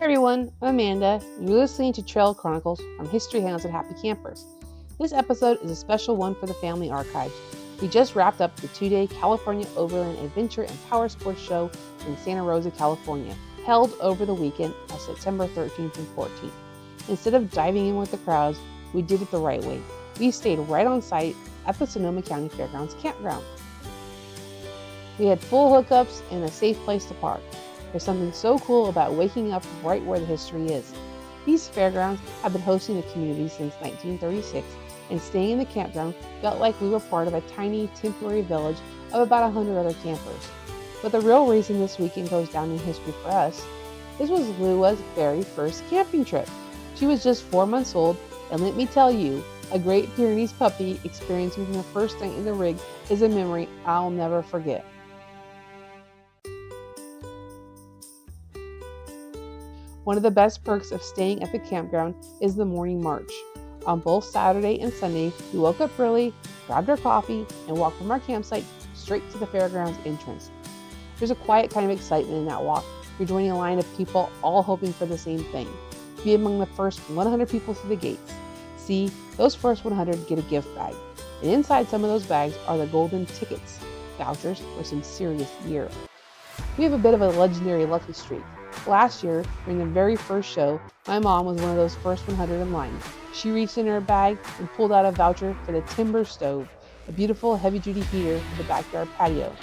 Hey everyone, I'm Amanda, and you're listening to Trail Chronicles from History Hounds and Happy Campers. This episode is a special one for the Family Archives. We just wrapped up the 2-day California Overland Adventure and Power Sports Show in Santa Rosa, California, held over the weekend of September 13th and 14th. Instead of diving in with the crowds, we did it the right way. We stayed right on site at the Sonoma Fairgrounds Campground. We had full hookups and a safe place to park. There's something so cool about waking up right where the history is. These fairgrounds have been hosting the community since 1936, and staying in the campground felt like we were part of a tiny temporary village of about 100 other campers. But the real reason this weekend goes down in history for us, this was Lua's very first camping trip. She was just 4 months old, and let me tell you, a Great Pyrenees puppy experiencing her first night in the rig is a memory I'll never forget. One of the best perks of staying at the campground is the morning march. On both Saturday and Sunday, we woke up early, grabbed our coffee, and walked from our campsite straight to the fairgrounds entrance. There's a quiet kind of excitement in that walk. You're joining a line of people all hoping for the same thing: be among the first 100 people through the gates. See, those first 100 get a gift bag, and inside some of those bags are the golden tickets, vouchers for some serious gear. We have a bit of a legendary lucky streak. Last year, during the very first show, my mom was one of those first 100 in line. She reached in her bag and pulled out a voucher for the timber stove, a beautiful heavy-duty heater for the backyard patio.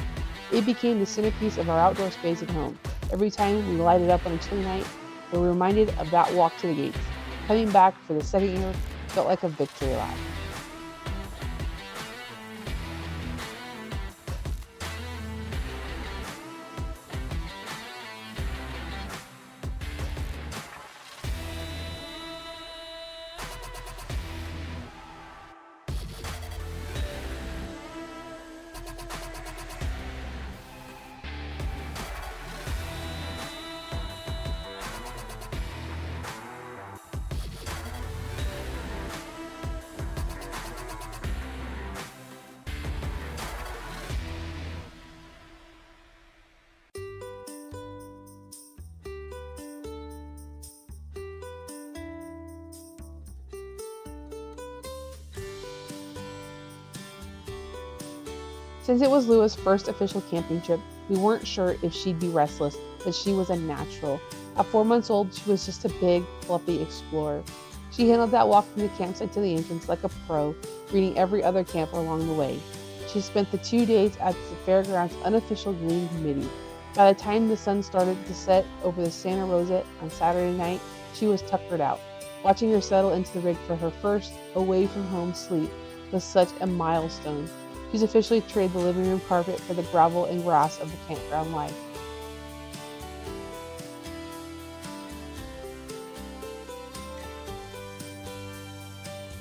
It became the centerpiece of our outdoor space at home. Every time we light it up on a chilly night, we're reminded of that walk to the gates. Coming back for the second year felt like a victory lap. Since it was Lua's first official camping trip, we weren't sure if she'd be restless, but she was a natural. At 4 months old, she was just a big, fluffy explorer. She handled that walk from the campsite to the entrance like a pro, greeting every other camper along the way. She spent the 2 days at the fairground's unofficial greeting committee. By the time the sun started to set over the Santa Rosa on Saturday night, she was tuckered out. Watching her settle into the rig for her first away-from-home sleep was such a milestone. She's officially traded the living room carpet for the gravel and grass of the campground life.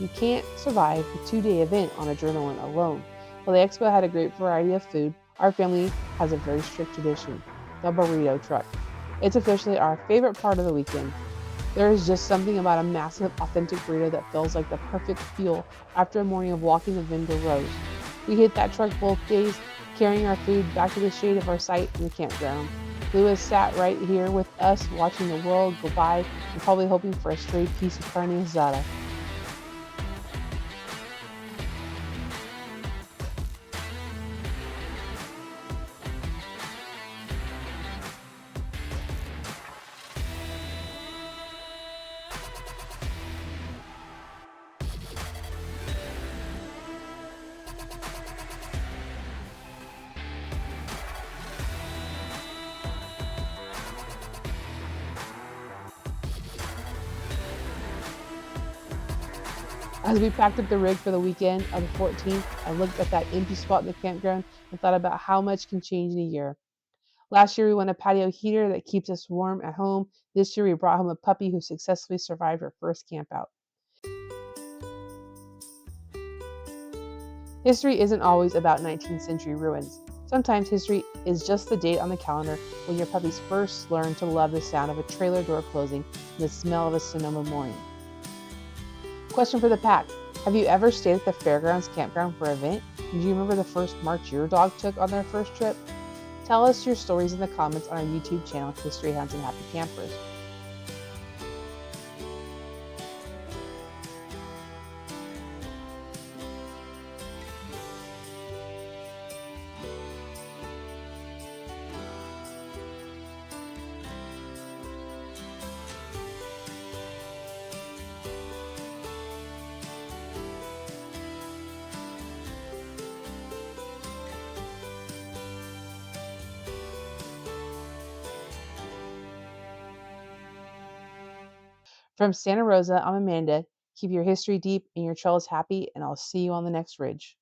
You can't survive the 2-day event on adrenaline alone. While the expo had a great variety of food, our family has a very strict tradition: the burrito truck. It's officially our favorite part of the weekend. There is just something about a massive, authentic burrito that feels like the perfect fuel after a morning of walking the vendor rows. We hit that truck both days, carrying our food back to the shade of our site in the campground. Lewis sat right here with us, watching the world go by and probably hoping for a stray piece of carne asada. As we packed up the rig for the weekend of the 14th, I looked at that empty spot in the campground and thought about how much can change in a year. Last year, we won a patio heater that keeps us warm at home. This year, we brought home a puppy who successfully survived her first camp out. History isn't always about 19th century ruins. Sometimes history is just the date on the calendar when your puppies first learned to love the sound of a trailer door closing and the smell of a Sonoma morning. Question for the pack: have you ever stayed at the Fairgrounds Campground for an event? Do you remember the first march your dog took on their first trip? Tell us your stories in the comments on our YouTube channel, History Hounds and Happy Campers. From Santa Rosa, I'm Amanda. Keep your history deep and your trails happy, and I'll see you on the next ridge.